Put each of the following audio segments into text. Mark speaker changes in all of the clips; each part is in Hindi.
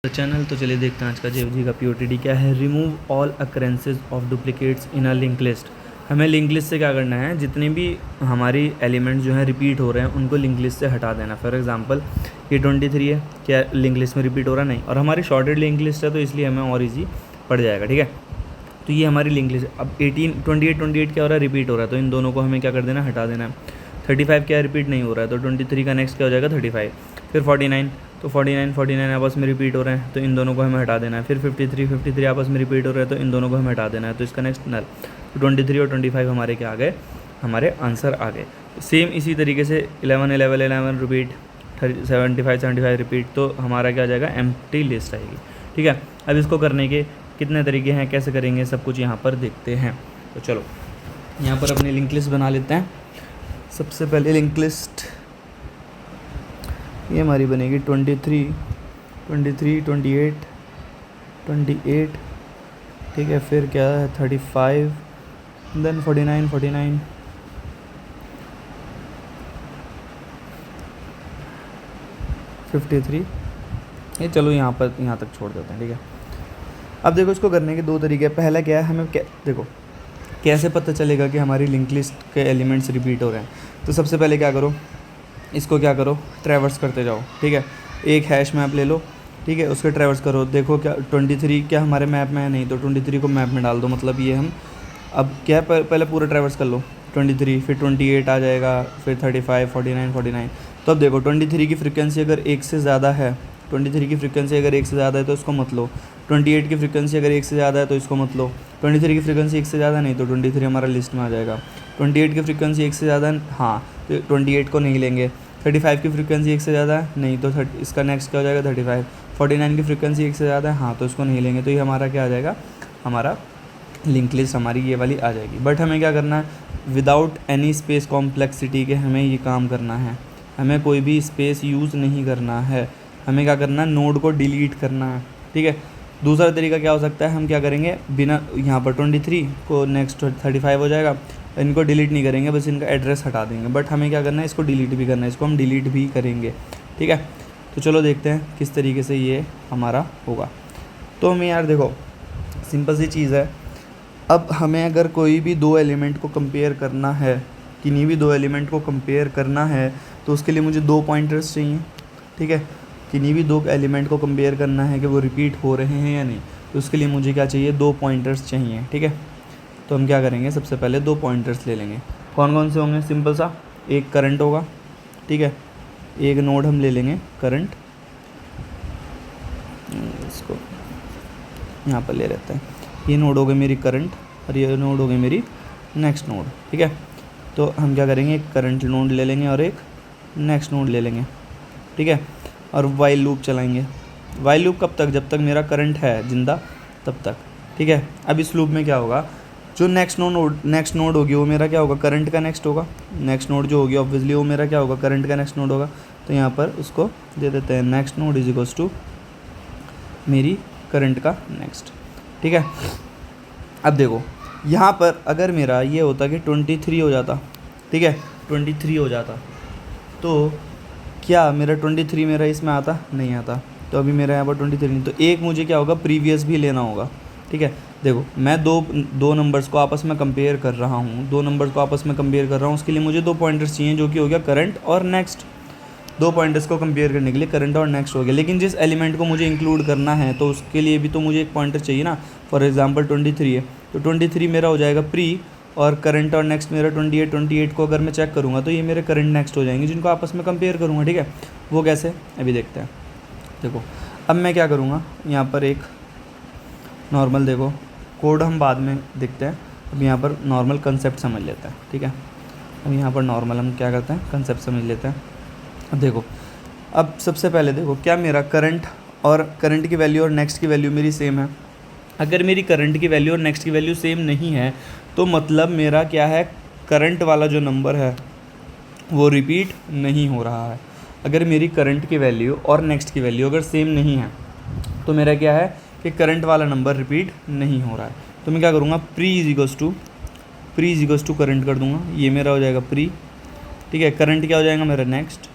Speaker 1: चैनल। तो चलिए देखते हैं आज का जेव जी का पीओटीडी क्या है। Remove all अकरेंसेज of duplicates in a link list. हमें लिंक लिस्ट से क्या करना है, जितने भी हमारी एलिमेंट्स जो हैं रिपीट हो रहे हैं उनको लिंक लिस्ट से हटा देना। फॉर एग्जांपल ये 23 है, क्या लिंक लिस्ट में रिपीट हो रहा नहीं, और हमारी शॉर्टेड लिंक लिस्ट है तो इसलिए हमें और ईजी पड़ जाएगा। ठीक है, तो ये हमारी लिंक लिस्ट। अब 28 क्या हो रहा है, रिपीट हो रहा है, तो इन दोनों को हमें क्या कर देना, हटा देना है। 35 क्या रिपीट नहीं हो रहा है, तो 23 का नेक्स्ट क्या हो जाएगा 35। फिर 49, तो 49 आपस में रिपीट हो रहे हैं तो इन दोनों को हमें हटा देना है। फिर 53 आपस में रिपीट हो रहे हैं तो इन दोनों को हमें हटा देना है, तो इसका नेक्स्ट नल। तो 23 और 25 हमारे क्या आ गए, हमारे आंसर आ गए। सेम इसी तरीके से 11 रिपीट, 75 रिपीट, तो हमारा क्या आ जाएगा, एम्प्टी लिस्ट आएगी। ठीक है, अब इसको करने के कितने तरीके हैं, कैसे करेंगे, सब कुछ यहाँ पर देखते हैं। तो चलो यहाँ पर अपनी लिंक लिस्ट बना लेते हैं। सबसे पहले लिंक लिस्ट ये हमारी बनेगी 23, 28, ठीक है। फिर क्या है 35, देन 49, 53। ये चलो यहाँ तक छोड़ देते हैं। ठीक है, अब देखो इसको करने के दो तरीके हैं। पहला क्या है, हमें देखो कैसे पता चलेगा कि हमारी लिंक लिस्ट के एलिमेंट्स रिपीट हो रहे हैं। तो सबसे पहले क्या करो, इसको क्या करो, ट्रैवर्स करते जाओ। ठीक है, एक हैश मैप ले लो, ठीक है, उसके ट्रैवर्स करो। देखो क्या 23 क्या हमारे मैप में है, नहीं, तो 23 को मैप में डाल दो। मतलब ये हम अब क्या पहले पूरा ट्रैवर्स कर लो 23, फिर 28 आ जाएगा, फिर 35, 49। तो अब देखो 23 की फ्रिक्वेंसी अगर एक से ज़्यादा है, 23 की फ्रिक्वेंसी अगर एक से ज़्यादा है तो इसको मत लो। 28 की फ्रिक्वेंसी अगर एक से ज़्यादा है तो इसको मत लो। 23 की फ्रिक्वेंसी एक से ज़्यादा नहीं, तो 23 हमारा लिस्ट में आ जाएगा। 28 की फ्रिक्वेंसी एक से ज़्यादा, हाँ, तो 28 को नहीं लेंगे। 35 की फ्रिक्वेंसी एक से ज़्यादा है, नहीं, तो इसका नेक्स्ट क्या हो जाएगा 35। 49 की फ्रिक्वेंसी एक से ज़्यादा है, हाँ, तो इसको नहीं लेंगे। तो ये हमारा क्या आ जाएगा, हमारा लिंक लिस्ट हमारी ये वाली आ जाएगी। बट हमें क्या करना है, विदाउट एनी स्पेस कॉम्प्लेक्सिटी के हमें ये काम करना है। हमें कोई भी स्पेस यूज़ नहीं करना है। हमें क्या करना है, नोड को डिलीट करना है। ठीक है, दूसरा तरीका क्या हो सकता है, हम क्या करेंगे, बिना यहाँ पर 23 को नेक्स्ट 35 हो जाएगा, इनको डिलीट नहीं करेंगे, बस इनका एड्रेस हटा देंगे। बट हमें क्या करना है, इसको डिलीट भी करना है, इसको हम डिलीट भी करेंगे। ठीक है, तो चलो देखते हैं किस तरीके से ये हमारा होगा। तो हमें यार देखो सिंपल सी चीज़ है। अब हमें अगर कोई भी दो एलिमेंट को कंपेयर करना है, किन्हीं भी दो एलिमेंट को कंपेयर करना है, तो उसके लिए मुझे दो पॉइंटर्स चाहिए। ठीक है, किन्हीं भी दो एलिमेंट को कंपेयर करना है कि वो रिपीट हो रहे हैं या नहीं, तो उसके लिए मुझे क्या चाहिए, दो पॉइंटर्स चाहिए। ठीक है, तो हम क्या करेंगे, सबसे पहले दो पॉइंटर्स ले लेंगे। कौन कौन से होंगे, सिंपल सा, एक करंट होगा। ठीक है, एक नोड हम ले लेंगे करंट, इसको यहाँ पर ले लेते हैं। ये नोड हो गई मेरी करंट और ये नोड हो गई मेरी नेक्स्ट नोड। ठीक है, तो हम क्या करेंगे, एक करंट नोड ले लेंगे और एक नेक्स्ट नोड ले लेंगे। ठीक है, और वाइल लूप चलाएंगे। वाइल लूप कब तक, जब तक मेरा करंट है जिंदा तब तक। ठीक है, अब इस लूप में क्या होगा, जो नेक्स्ट नोड होगी वो मेरा क्या होगा, करंट का नेक्स्ट होगा। नेक्स्ट नोड जो होगी ऑब्वियसली वो मेरा क्या होगा, करंट का नेक्स्ट नोड होगा। तो यहाँ पर उसको दे देते हैं next node is equals to मेरी करंट का नेक्स्ट। ठीक है, अब देखो यहाँ पर अगर मेरा ये होता कि 23 हो जाता, ठीक है, 23 हो जाता, तो क्या मेरा 23 मेरा इसमें आता, नहीं आता। तो अभी मेरा यहाँ पर 23 नहीं, तो एक मुझे क्या होगा, प्रीवियस भी लेना होगा। ठीक है, देखो मैं दो नंबर्स को आपस में कंपेयर कर रहा हूँ, उसके लिए मुझे दो पॉइंटर्स चाहिए, जो कि हो गया करंट और नेक्स्ट। दो पॉइंटर्स को कंपेयर करने के लिए करंट और नेक्स्ट हो गया, लेकिन जिस एलिमेंट को मुझे इंक्लूड करना है तो उसके लिए भी तो मुझे एक पॉइंटर चाहिए ना। फॉर एग्जांपल 23 है, तो 23 मेरा हो जाएगा प्री, और करंट और नेक्स्ट मेरा 28 को अगर मैं चेक करूँगा तो ये मेरे करंट नेक्स्ट हो जाएंगे, जिनको आपस में कंपेयर करूँगा। ठीक है, वो कैसे, अभी देखते हैं। देखो अब मैं क्या करूँगा, यहाँ पर एक नॉर्मल, देखो कोड हम बाद में देखते हैं, अब यहाँ पर नॉर्मल कंसेप्ट समझ लेते हैं। ठीक है, अब यहाँ पर नॉर्मल हम क्या करते हैं, कंसेप्ट समझ लेते हैं। अब देखो, अब सबसे पहले देखो क्या मेरा करंट की वैल्यू और नेक्स्ट की वैल्यू मेरी सेम है। अगर मेरी करंट की वैल्यू और नेक्स्ट की वैल्यू सेम नहीं है तो मतलब मेरा क्या है, करंट वाला जो नंबर है वो रिपीट नहीं हो रहा है। अगर मेरी करंट की वैल्यू और नेक्स्ट की वैल्यू अगर सेम नहीं है तो मेरा क्या है कि करंट वाला नंबर रिपीट नहीं हो रहा है। तो मैं क्या करूँगा, pre is equals to current कर दूँगा, ये मेरा हो जाएगा प्री। ठीक है, करंट क्या हो जाएगा मेरा नेक्स्ट,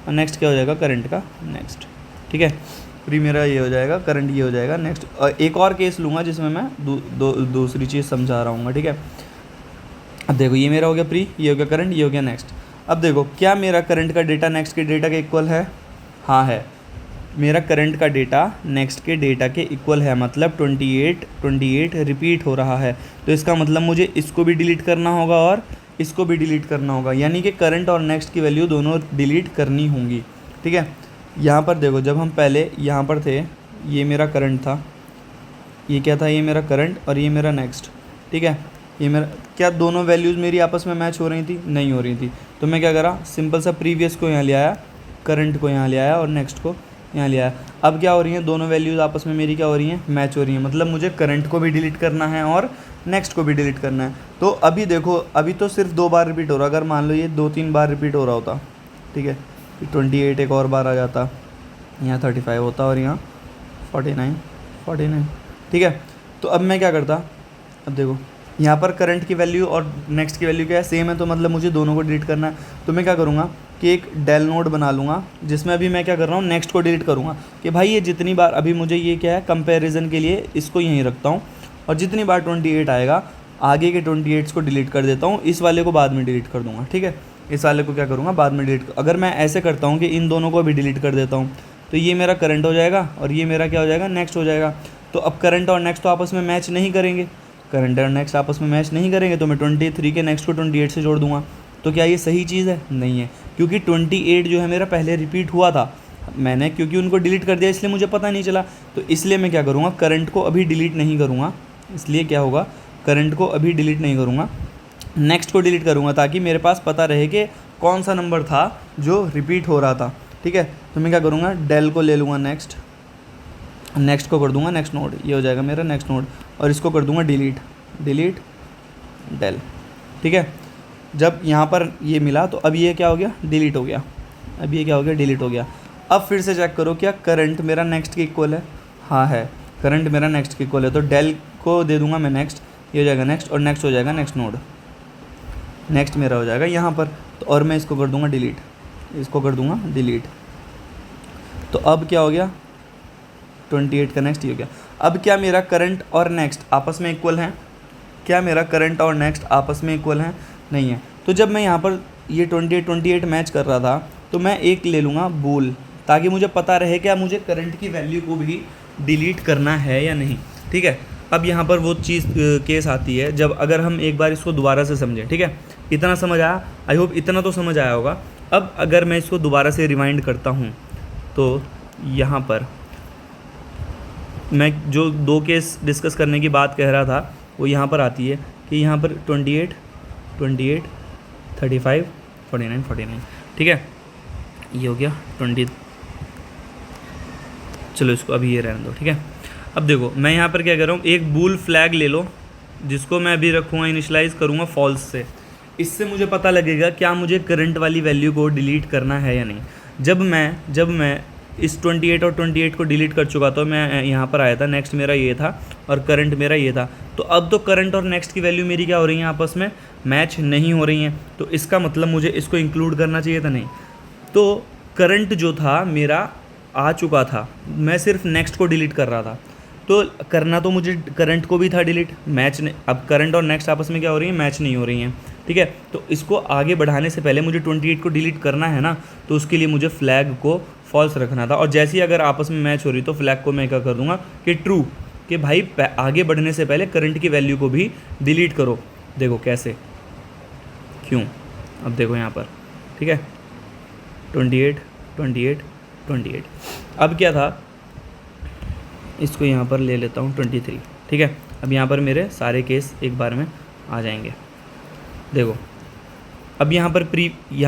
Speaker 1: और नेक्स्ट क्या हो जाएगा, करंट का नेक्स्ट। ठीक है, प्री मेरा ये हो जाएगा, करंट ये हो जाएगा। नेक्स्ट एक और केस लूँगा जिसमें मैं दूसरी चीज़ समझा रहा हूँ, ठीक है। अब देखो ये मेरा हो गया प्री, ये हो गया करंट, ये हो गया नेक्स्ट। अब देखो क्या मेरा करंट का डेटा नेक्स्ट के डेटा के इक्वल है? हाँ है, मेरा करंट का डेटा नेक्स्ट के डेटा के इक्वल है, मतलब 28 रिपीट हो रहा है। तो इसका मतलब मुझे इसको भी डिलीट करना होगा और इसको भी डिलीट करना होगा, यानी कि करंट और नेक्स्ट की वैल्यू दोनों डिलीट करनी होंगी, ठीक है। यहाँ पर देखो जब हम पहले यहाँ पर थे, ये मेरा करंट था, ये क्या था, ये मेरा करंट और ये मेरा नेक्स्ट, ठीक है। ये मेरा क्या दोनों वैल्यूज़ मेरी आपस में मैच हो रही थी? नहीं हो रही थी। तो मैं क्या करा, सिंपल सा प्रीवियस को यहाँ ले आया, करंट को यहाँ ले आया और नेक्स्ट को यहाँ ले आया। अब क्या हो रही हैं, दोनों वैल्यूज़ आपस में मेरी क्या हो रही हैं, मैच हो रही हैं। मतलब मुझे करंट को भी डिलीट करना है और नेक्स्ट को भी डिलीट करना है। तो अभी देखो, अभी तो सिर्फ 2 बार रिपीट हो रहा है। अगर मान लो ये 2-3 बार रिपीट हो रहा होता, ठीक है, 28 एक और बार आ जाता, यहाँ 35 होता और यहाँ 49, ठीक है। तो अब मैं क्या करता, अब देखो यहाँ पर करंट की वैल्यू और नेक्स्ट की वैल्यू क्या है, सेम है। तो मतलब मुझे दोनों को डिलीट करना है। तो मैं क्या करूँगा कि एक डेल नोड बना लूँगा, जिसमें अभी मैं क्या कर रहा हूँ, नेक्स्ट को डिलीट करूँगा कि भाई ये जितनी बार, अभी मुझे ये क्या है, कंपैरिजन के लिए इसको यहीं रखता हूँ और जितनी बार 28 आएगा आगे के 28 को डिलीट कर देता हूँ, इस वाले को बाद में डिलीट कर दूँगा, ठीक है। इस वाले को क्या करूँगा, बाद में डिलीट। अगर मैं ऐसे करता हूँ कि इन दोनों को भी डिलीट कर देता हूँ, तो ये मेरा करंट हो जाएगा और ये मेरा क्या हो जाएगा, नेक्स्ट हो जाएगा। तो अब करंट और नेक्स्ट तो आपस में मैच नहीं करेंगे, करंट और नेक्स्ट आपस में मैच नहीं करेंगे, तो मैं 23 के नेक्स्ट को 28 से जोड़ दूंगा। तो क्या ये सही चीज़ है? नहीं है, क्योंकि 28 जो है मेरा पहले रिपीट हुआ था, मैंने क्योंकि उनको डिलीट कर दिया इसलिए मुझे पता नहीं चला। तो इसलिए मैं क्या करूँगा, करंट को अभी डिलीट नहीं करूँगा। इसलिए क्या होगा, करंट को अभी डिलीट नहीं करूँगा, नेक्स्ट को डिलीट करूँगा, ताकि मेरे पास पता रहे कि कौन सा नंबर था जो रिपीट हो रहा था, ठीक है। तो मैं क्या करूँगा, डेल को ले लूँगा, नेक्स्ट को कर दूंगा नेक्स्ट नोड, ये हो जाएगा मेरा नेक्स्ट नोड, और इसको कर दूंगा डिलीट डेल, ठीक है। जब यहाँ पर ये मिला तो अब ये क्या हो गया, डिलीट हो गया। अब ये क्या हो गया, डिलीट हो गया। अब फिर से चेक करो क्या करंट मेरा नेक्स्ट के इक्वल है? हाँ है, करंट मेरा नेक्स्ट के इक्वल है। तो डेल को दे दूंगा मैं नेक्स्ट, ये हो जाएगा नेक्स्ट, और नेक्स्ट हो जाएगा नेक्स्ट नोड, नेक्स्ट मेरा हो जाएगा यहाँ पर। तो और मैं इसको कर दूंगा डिलीट, इसको कर दूंगा डिलीट। तो अब क्या हो गया, 28 का नेक्स्ट ही हो गया। अब क्या मेरा करंट और नेक्स्ट आपस में इक्वल हैं? क्या मेरा करंट और नेक्स्ट आपस में इक्वल हैं? नहीं है। तो जब मैं यहाँ पर ये 28 मैच कर रहा था, तो मैं एक ले लूँगा बूल, ताकि मुझे पता रहे क्या मुझे करंट की वैल्यू को भी डिलीट करना है या नहीं, ठीक है। अब यहाँ पर वो चीज़ केस आती है जब अगर हम एक बार इसको दोबारा से समझें, ठीक है। इतना समझ आया? आई होप इतना तो समझ आया होगा। अब अगर मैं इसको दोबारा से रिवाइंड करता हूँ, तो यहाँ पर मैं जो 2 केस डिस्कस करने की बात कह रहा था वो यहाँ पर आती है कि यहाँ पर 28, 35, 49, ठीक है। ये हो गया 20, चलो इसको अभी ये रहने दो, ठीक है। अब देखो मैं यहाँ पर क्या कर रहा हूँ, एक बूल फ्लैग ले लो, जिसको मैं अभी रखूँगा, इनिशलाइज़ करूँगा फॉल्स से। इससे मुझे पता लगेगा क्या मुझे करंट वाली वैल्यू को डिलीट करना है या नहीं। जब मैं इस 28 और 28 को डिलीट कर चुका, तो मैं यहाँ पर आया था, नेक्स्ट मेरा ये था और करंट मेरा ये था। तो अब तो करंट और नेक्स्ट की वैल्यू मेरी क्या हो रही है, आपस में मैच नहीं हो रही हैं। तो इसका मतलब मुझे इसको इंक्लूड करना चाहिए था, नहीं। तो करंट जो था मेरा आ चुका था, मैं सिर्फ नेक्स्ट को डिलीट कर रहा था। तो करना तो मुझे करंट को भी था डिलीट, मैच ने, अब करंट और नेक्स्ट आपस में क्या हो रही है, मैच नहीं हो रही हैं, ठीक है। तो इसको आगे बढ़ाने से पहले मुझे 28 को डिलीट करना है ना, तो उसके लिए मुझे फ्लैग को फॉल्स रखना था। और जैसे ही अगर आपस में मैच हो रही तो फ्लैग को मैं क्या कर दूंगा कि ट्रू, कि भाई आगे बढ़ने से पहले करंट की वैल्यू को भी डिलीट करो। देखो कैसे, क्यों, अब देखो यहाँ पर, ठीक है, 28। अब क्या था, इसको यहाँ पर ले लेता हूँ 23, ठीक है। अब यहाँ पर मेरे सारे केस एक बार में आ जाएंगे। देखो अब यहाँ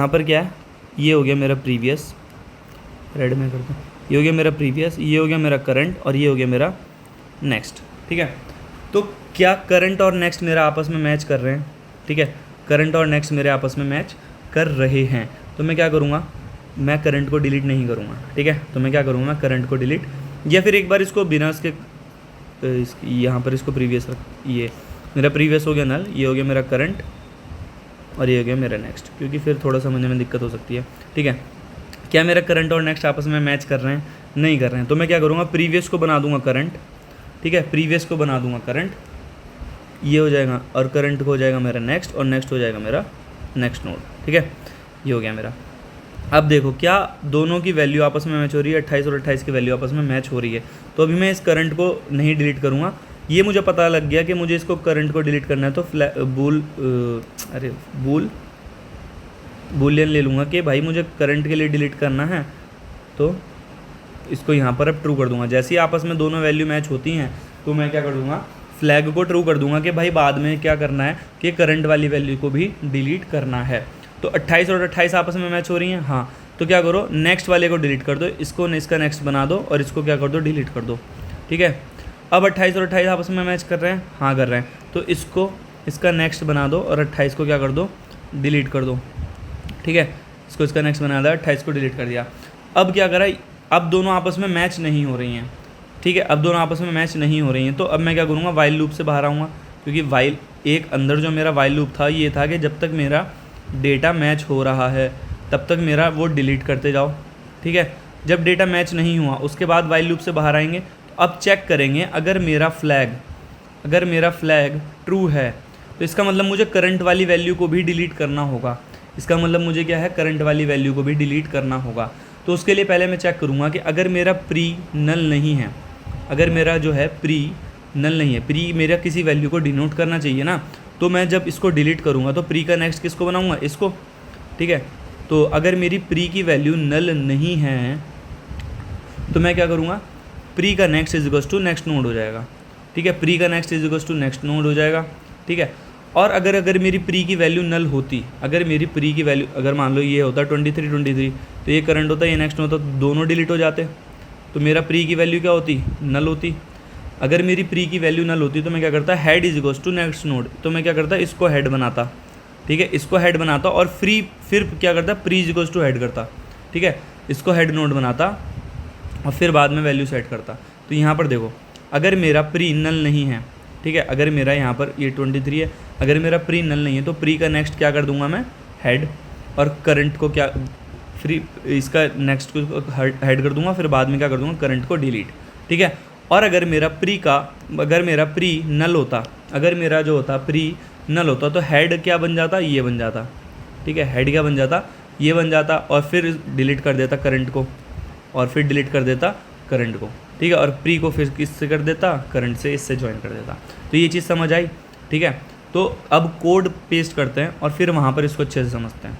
Speaker 1: पर क्या है, ये हो गया मेरा प्रीवियस, रेड में करता हूँ, ये हो गया मेरा प्रीवियस, ये हो गया मेरा करंट और ये हो गया मेरा नेक्स्ट, ठीक है। तो क्या करंट और नेक्स्ट मेरा आपस में मैच कर रहे हैं, ठीक है, करंट और नेक्स्ट मेरे आपस में मैच कर रहे हैं। तो मैं क्या करूँगा, मैं करंट को डिलीट नहीं करूँगा, ठीक है। तो मैं क्या करूँगा, मैं करंट को डिलीट, या फिर एक बार इसको बिना इसके यहाँ पर इसको प्रीवियस रख, ये मेरा प्रीवियस हो गया नल, ये हो गया मेरा करंट और ये हो गया मेरा नेक्स्ट, क्योंकि फिर थोड़ा समझने में दिक्कत हो सकती है, ठीक है। क्या मेरा करंट और नेक्स्ट आपस में मैच कर रहे हैं? नहीं कर रहे हैं, तो मैं क्या करूँगा, प्रीवियस को बना दूंगा करंट, ठीक है, प्रीवियस को बना दूंगा करंट, ये हो जाएगा, और करंट को हो जाएगा मेरा नेक्स्ट, और नेक्स्ट हो जाएगा मेरा नेक्स्ट नोड, ठीक है, ये हो गया मेरा। अब देखो क्या दोनों की वैल्यू आपस में मैच हो रही है, 28 और 28 की वैल्यू आपस में मैच हो रही है। तो अभी मैं इस करंट को नहीं डिलीट करूँगा, ये मुझे पता लग गया कि मुझे इसको करंट को डिलीट करना है, तो बूलियन ले लूँगा कि भाई मुझे करंट के लिए डिलीट करना है, तो इसको यहाँ पर अब ट्रू कर दूंगा। जैसे ही आपस में दोनों वैल्यू मैच होती हैं तो मैं क्या कर दूंगा, फ्लैग को ट्रू कर दूंगा कि भाई बाद में क्या करना है कि करंट वाली वैल्यू को भी डिलीट करना है। तो 28 और 28 आपस में मैच हो रही हैं, हाँ, तो क्या करो, नेक्स्ट वाले को डिलीट कर दो, इसको इसका नेक्स्ट बना दो, और इसको क्या कर दो, डिलीट कर दो, ठीक है। अब 28 और 28 आपस में मैच कर रहे हैं, हाँ कर रहे हैं, तो इसको इसका नेक्स्ट बना दो, और 28 को क्या कर दो, डिलीट कर दो, ठीक है। इसको इसका नेक्स्ट बना दिया, 28 को डिलीट कर दिया। अब क्या करा, अब दोनों आपस में मैच नहीं हो रही हैं, ठीक है, अब दोनों आपस में मैच नहीं हो रही हैं, तो अब मैं क्या करूँगा, वाइल लूप से बाहर आऊँगा, क्योंकि वाइल एक अंदर जो मेरा वाइल लूप था ये था कि जब तक मेरा डेटा मैच हो रहा है तब तक मेरा वो डिलीट करते जाओ, ठीक है। जब डेटा मैच नहीं हुआ उसके बाद वाइल लूप से बाहर आएंगे, तो अब चेक करेंगे अगर मेरा फ्लैग ट्रू है तो इसका मतलब मुझे करंट वाली वैल्यू को भी डिलीट करना होगा। इसका मतलब मुझे क्या है, करंट वाली वैल्यू को भी डिलीट करना होगा। तो उसके लिए पहले मैं चेक करूँगा कि अगर मेरा प्री नल नहीं है, अगर मेरा जो है प्री नल नहीं है, प्री मेरा किसी वैल्यू को डिनोट करना चाहिए ना, तो मैं जब इसको डिलीट करूँगा तो प्री का नेक्स्ट किसको बनाऊँगा, इसको, ठीक है। तो अगर मेरी प्री की वैल्यू नल नहीं है तो मैं क्या करूँगा, प्री का next is equals to next node हो जाएगा, ठीक है, प्री का next is equals to next node हो जाएगा, ठीक है। और अगर मेरी प्री की वैल्यू नल होती, अगर मेरी प्री की वैल्यू अगर मान लो ये होता 23 तो ये करंट होता, ये नेक्स्ट होता, तो दोनों डिलीट हो जाते, तो मेरा प्री की वैल्यू क्या होती, नल होती। अगर मेरी प्री की वैल्यू नल होती तो मैं क्या करता, head is equals to next node, तो मैं क्या करता, इसको हेड बनाता, ठीक है, इसको हेड बनाता, और फिर क्या करता, pre is equals to head करता, ठीक है, इसको हेड नोड बनाता, और फिर बाद में वैल्यू सेट करता। तो यहाँ पर देखो, अगर मेरा प्री नल नहीं है, ठीक है, अगर मेरा यहाँ पर ये 23 है, अगर मेरा प्री नल नहीं है तो प्री का नेक्स्ट क्या कर दूंगा मैं, हेड, और करंट को क्या इसका नेक्स्ट को हेड कर दूंगा, फिर बाद में क्या कर दूंगा, करंट को डिलीट, ठीक है। और अगर मेरा प्री नल होता, अगर मेरा जो होता प्री नल होता तो हेड क्या बन जाता, ये बन जाता, ठीक है, हेड क्या बन जाता, ये बन जाता, और फिर डिलीट कर देता करंट को, और फिर डिलीट कर देता करंट को, ठीक है, और प्री को फिर किससे कर देता, करंट से, इससे ज्वाइन कर देता। तो ये चीज़ समझ आई, ठीक है। तो अब कोड पेस्ट करते हैं और फिर वहाँ पर इसको अच्छे से समझते हैं।